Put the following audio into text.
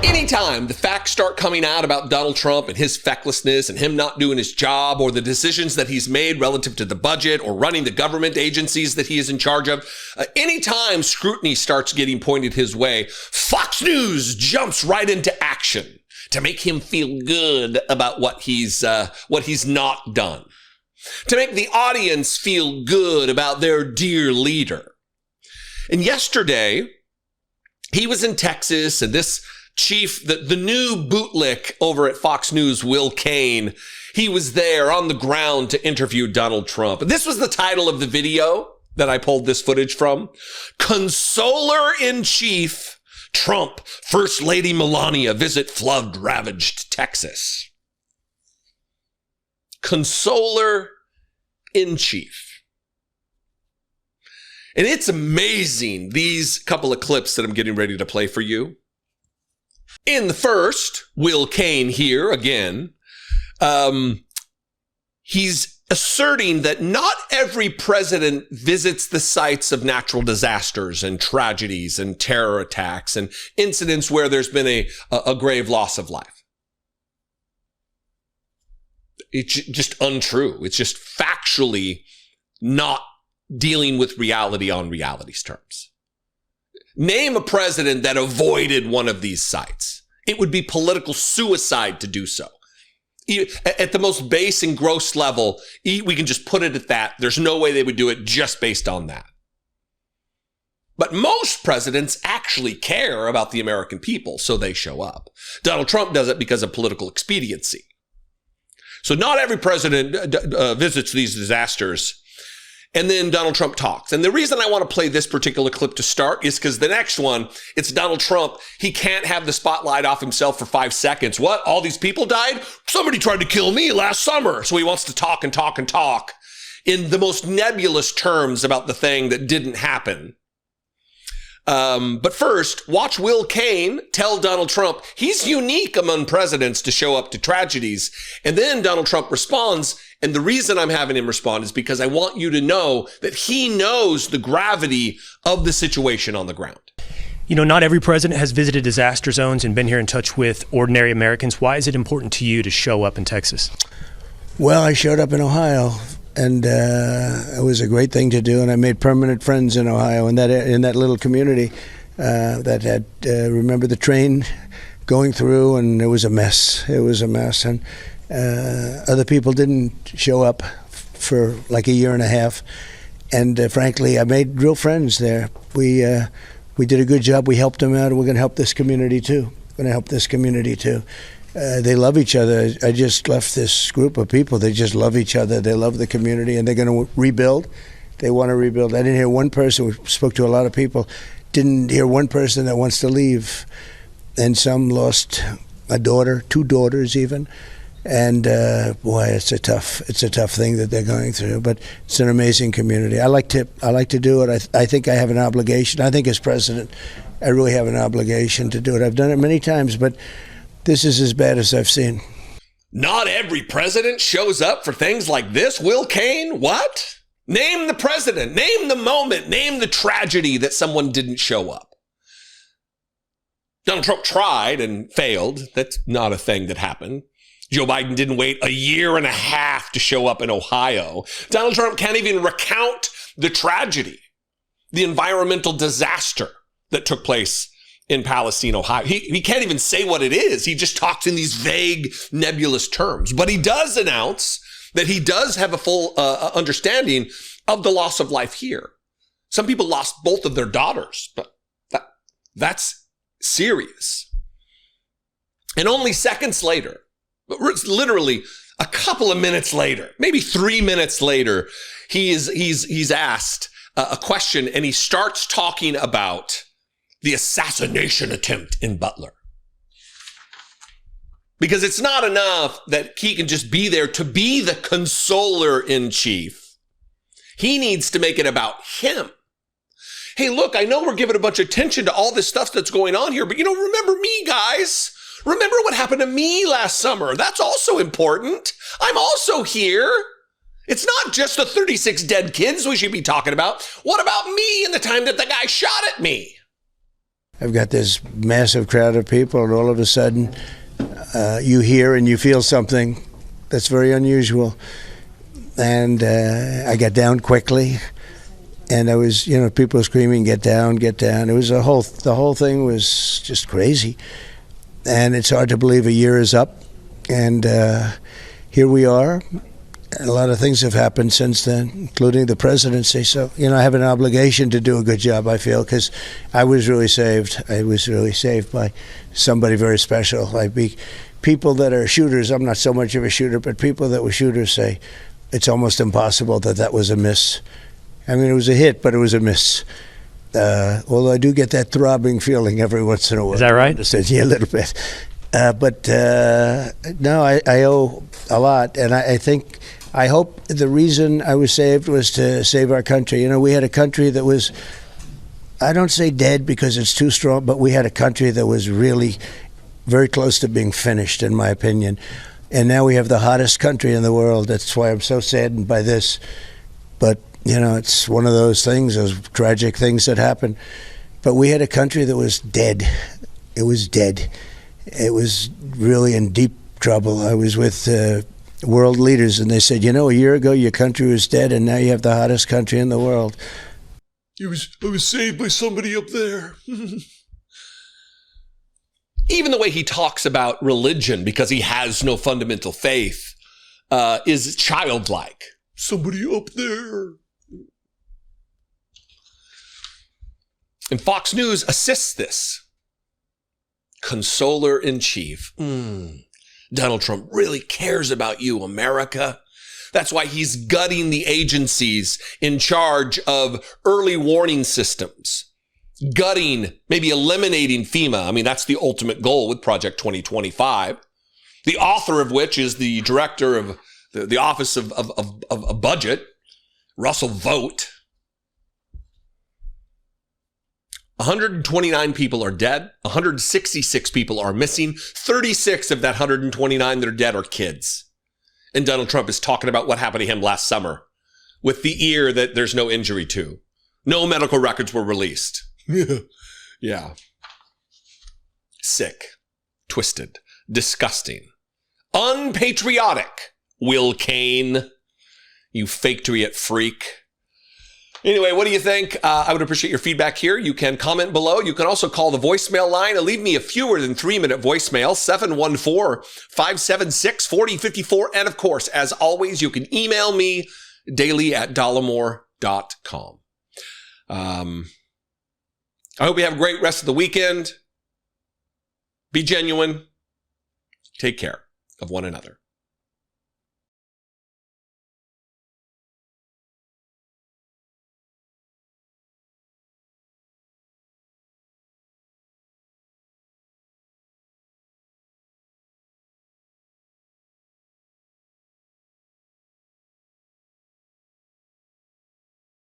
Anytime the facts start coming out about Donald Trump and his fecklessness and him not doing his job, or the decisions that he's made relative to the budget or running the government agencies that he is in charge of, anytime scrutiny starts getting pointed his way, Fox News jumps right into action to make him feel good about what he's not done, to make the audience feel good about their dear leader. And yesterday, he was in Texas, and this chief, the new bootlick over at Fox News, Will Cain, he was there on the ground to interview Donald Trump. And this was the title of the video that I pulled this footage from. Consoler-in-Chief Trump, First Lady Melania visit flood-ravaged Texas. Consoler-in-Chief. And it's amazing, these couple of clips that I'm getting ready to play for you. In the first, Will Cain here again, he's asserting that not every president visits the sites of natural disasters and tragedies and terror attacks and incidents where there's been a grave loss of life. It's just untrue. It's just factually not dealing with reality on reality's terms. Name a president that avoided one of these sites. It would be political suicide to do so. At the most base and gross level, we can just put it at that. There's no way they would do it just based on that. But most presidents actually care about the American people, so they show up. Donald Trump does it because of political expediency. So not every president visits these disasters. And then Donald Trump talks. And the reason I want to play this particular clip to start is because the next one, it's Donald Trump. He can't have the spotlight off himself for 5 seconds. What? All these people died? Somebody tried to kill me last summer. So he wants to talk and talk and talk in the most nebulous terms about the thing that didn't happen. But first, watch Will Cain tell Donald Trump he's unique among presidents to show up to tragedies. And then Donald Trump responds. And the reason I'm having him respond is because I want you to know that he knows the gravity of the situation on the ground. You know, not every president has visited disaster zones and been here in touch with ordinary Americans. Why is it important to you to show up in Texas? Well, I showed up in Ohio, and it was a great thing to do. And I made permanent friends in Ohio, in that little community that had, remember the train going through, and it was a mess. It was a mess. And other people didn't show up for like a year and a half. And frankly, I made real friends there. We did a good job. We helped them out, and we're going to help this community too. They love each other. I just left this group of people. They just love each other. They love the community, and they're going to rebuild. They want to rebuild. I didn't hear one person. We spoke to a lot of people. Didn't hear one person that wants to leave. And some lost a daughter, 2 daughters even. And boy, it's a tough thing that they're going through. But it's an amazing community. I like to do it. I think I have an obligation. I think as president, I really have an obligation to do it. I've done it many times, but this is as bad as I've seen. Not every president shows up for things like this, Will Cain? What? Name the president. Name the moment. Name the tragedy that someone didn't show up. Donald Trump tried and failed. That's not a thing that happened. Joe Biden didn't wait a year and a half to show up in Ohio. Donald Trump can't even recount the tragedy, the environmental disaster that took place in Palestine, Ohio. He can't even say what it is. He just talks in these vague, nebulous terms. But he does announce that he does have a full understanding of the loss of life here. Some people lost both of their daughters, but that's serious. And only seconds later, literally a couple of minutes later, maybe 3 minutes later, he's asked a question, and he starts talking about the assassination attempt in Butler. Because it's not enough that he can just be there to be the consoler-in-chief. He needs to make it about him. Hey, look, I know we're giving a bunch of attention to all this stuff that's going on here, but remember me, guys. Remember what happened to me last summer. That's also important. I'm also here. It's not just the 36 dead kids we should be talking about. What about me and the time that the guy shot at me? I've got this massive crowd of people, and all of a sudden, you hear and you feel something that's very unusual. And I got down quickly, and I was, people screaming, "Get down, get down!" It was the whole thing was just crazy, and it's hard to believe a year is up, and here we are. A lot of things have happened since then, including the presidency. So, I have an obligation to do a good job, I feel, because I was really saved. I was really saved by somebody very special. People that are shooters, I'm not so much of a shooter, but people that were shooters say it's almost impossible that was a miss. I mean, it was a hit, but it was a miss. Although I do get that throbbing feeling every once in a while. Is that right? Yeah, a little bit. No, I owe a lot, and I hope the reason I was saved was to save our country. We had a country that was, I don't say dead because it's too strong, but we had a country that was really very close to being finished, in my opinion. And now we have the hottest country in the world. That's why I'm so saddened by this. But, it's one of those things, those tragic things that happen. But we had a country that was dead. It was dead. It was really in deep trouble. I was with world leaders, and they said, a year ago your country was dead, and now you have the hottest country in the world. I was saved by somebody up there. Even the way he talks about religion, because he has no fundamental faith, is childlike. Somebody up there. And Fox News assists this. Consoler in chief. Donald Trump really cares about you, America. That's why he's gutting the agencies in charge of early warning systems. Gutting, maybe eliminating FEMA. I mean, that's the ultimate goal with Project 2025. The author of which is the director of the Office of Budget, Russell Vought. 129 people are dead. 166 people are missing. 36 of that 129 that are dead are kids. And Donald Trump is talking about what happened to him last summer with the ear that there's no injury to. No medical records were released. Yeah. Sick, twisted, disgusting, unpatriotic. Will Cain, you faketriot freak. Anyway, what do you think? I would appreciate your feedback here. You can comment below. You can also call the voicemail line and leave me a fewer than 3-minute voicemail, 714-576-4054. And of course, as always, you can email me daily at dollemore.com. I hope you have a great rest of the weekend. Be genuine. Take care of one another.